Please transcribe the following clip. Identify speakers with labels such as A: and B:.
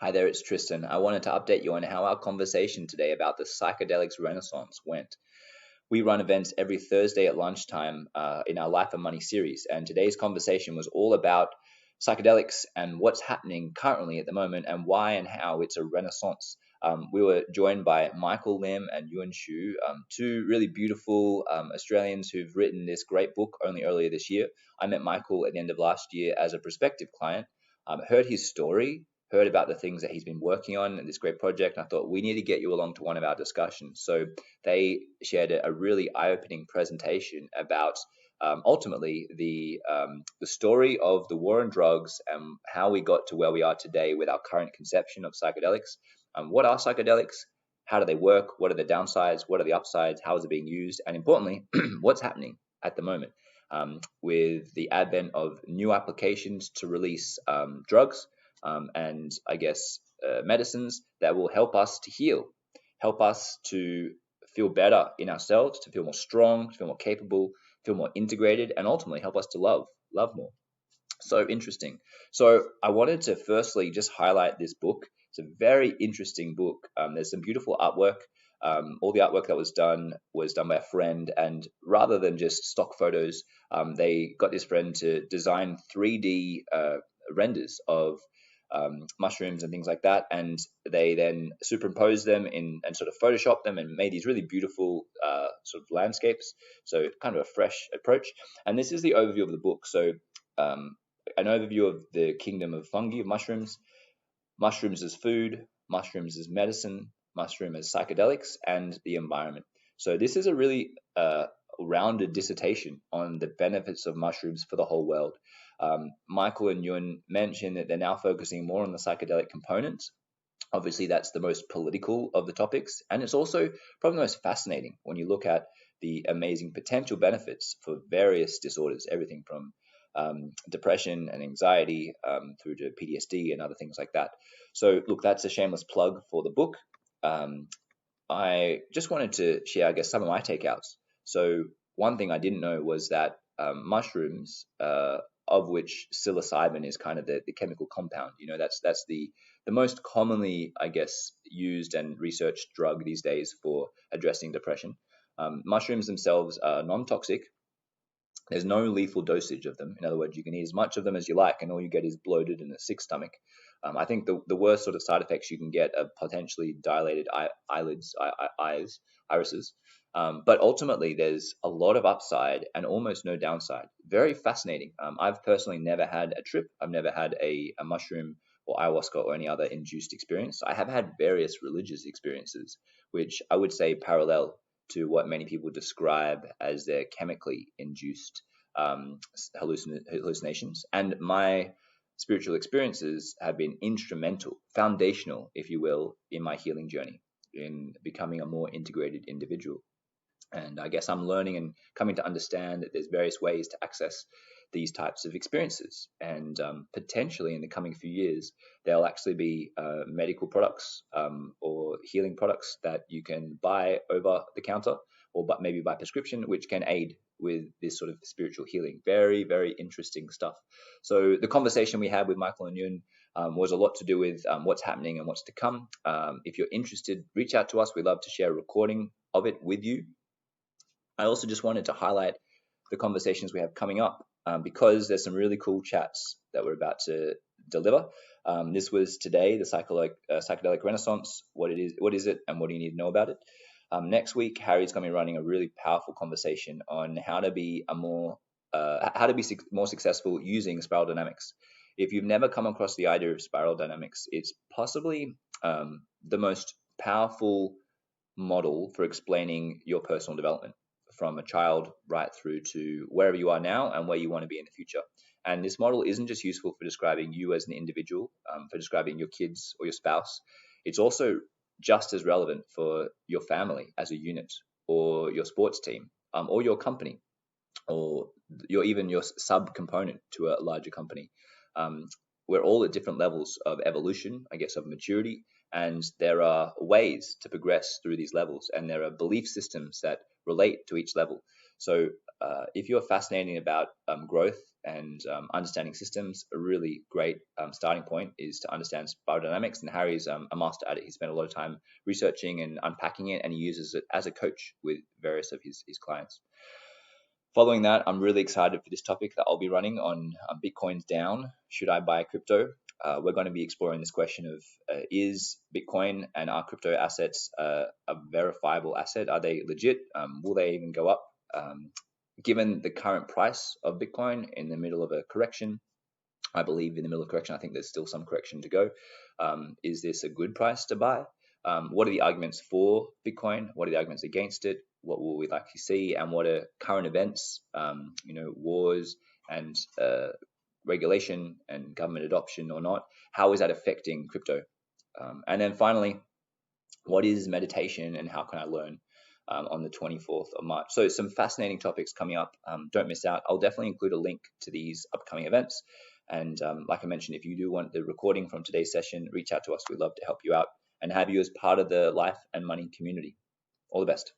A: Hi there, it's Tristan. I wanted to update you on how our conversation today about the Psychedelics Renaissance went. We run events every Thursday at lunchtime in our Life and Money series, and today's conversation was all about psychedelics and what's happening currently at the moment and why and how it's a renaissance. We were joined by Michael Lim and Yun Shu, two really beautiful Australians who've written this great book only earlier this year. I met Michael at the end of last year as a prospective client, heard his story, heard about the things that he's been working on in this great project. And I thought we need to get you along to one of our discussions. So they shared a really eye-opening presentation about ultimately the story of the war on drugs and how we got to where we are today with our current conception of psychedelics. What are psychedelics? How do they work? What are the downsides? What are the upsides? How is it being used? And importantly, what's happening at the moment with the advent of new applications to release drugs and I guess medicines that will help us to heal, help us to feel better in ourselves, to feel more strong, to feel more capable, feel more integrated, and ultimately help us to love more. So interesting. So I wanted to firstly just highlight this book. It's a very interesting book. There's some beautiful artwork. All the artwork that was done by a friend, and rather than just stock photos, they got this friend to design 3D renders of mushrooms and things like that, and they then superimposed them in and sort of photoshopped them and made these really beautiful sort of landscapes. So kind of a fresh approach. And this is the overview of the book. So an overview of the kingdom of fungi, of mushrooms, mushrooms as food, mushrooms as medicine, mushroom as psychedelics, and the environment. So this is a really rounded dissertation on the benefits of mushrooms for the whole world. Michael and Yun mentioned that they're now focusing more on the psychedelic components. Obviously, that's the most political of the topics, and it's also probably the most fascinating when you look at the amazing potential benefits for various disorders, everything from depression and anxiety through to PTSD and other things like that. So, look, that's a shameless plug for the book. I just wanted to share, I guess, some of my takeouts. So, one thing I didn't know was that mushrooms, of which psilocybin is kind of the chemical compound. You know, that's the most commonly, I guess, used and researched drug these days for addressing depression. Mushrooms themselves are non-toxic. There's no lethal dosage of them. In other words, you can eat as much of them as you like, and all you get is bloated and a sick stomach. I think the worst sort of side effects you can get are potentially dilated eyelids, irises. But ultimately, there's a lot of upside and almost no downside. Very fascinating. I've personally never had a trip. I've never had a mushroom or ayahuasca or any other induced experience. I have had various religious experiences, which I would say parallel to what many people describe as their chemically induced hallucinations. And my spiritual experiences have been instrumental, foundational, if you will, in my healing journey, in becoming a more integrated individual. And I guess I'm learning and coming to understand that there's various ways to access these types of experiences. And potentially in the coming few years, there'll actually be medical products or healing products that you can buy over the counter or but maybe by prescription, which can aid with this sort of spiritual healing. Very, very interesting stuff. So the conversation we had with Michael and Yun was a lot to do with what's happening and what's to come. If you're interested, reach out to us. We'd love to share a recording of it with you. I also just wanted to highlight the conversations we have coming up because there's some really cool chats that we're about to deliver. This was today, the Psychedelic Renaissance. What is it, and what do you need to know about it? Next week, Harry's going to be running a really powerful conversation on how to be more successful using spiral dynamics. If you've never come across the idea of spiral dynamics, it's possibly the most powerful model for explaining your personal development from a child right through to wherever you are now and where you want to be in the future. And this model isn't just useful for describing you as an individual, for describing your kids or your spouse. It's also just as relevant for your family as a unit, or your sports team, or your company, or your sub-component to a larger company. We're all at different levels of evolution, I guess, of maturity, and there are ways to progress through these levels, and there are belief systems that relate to each level. So if you're fascinated about growth and understanding systems, a really great starting point is to understand biodynamics. And Harry's a master at it. He spent a lot of time researching and unpacking it, and he uses it as a coach with various of his clients. Following that, I'm really excited for this topic that I'll be running on Bitcoin's down. Should I buy crypto? We're going to be exploring this question of is Bitcoin and our crypto assets a verifiable asset? Are they legit? Will they even go up? Given the current price of Bitcoin in the middle of a correction, I believe in the middle of correction, I think there's still some correction to go. Is this a good price to buy? What are the arguments for Bitcoin? What are the arguments against it? What will we likely see? And what are current events, wars and regulation and government adoption or not? How is that affecting crypto? And then finally, what is meditation and how can I learn on the 24th of March? So some fascinating topics coming up. Don't miss out. I'll definitely include a link to these upcoming events. And like I mentioned, if you do want the recording from today's session, reach out to us. We'd love to help you out and have you as part of the Life and Money community. All the best.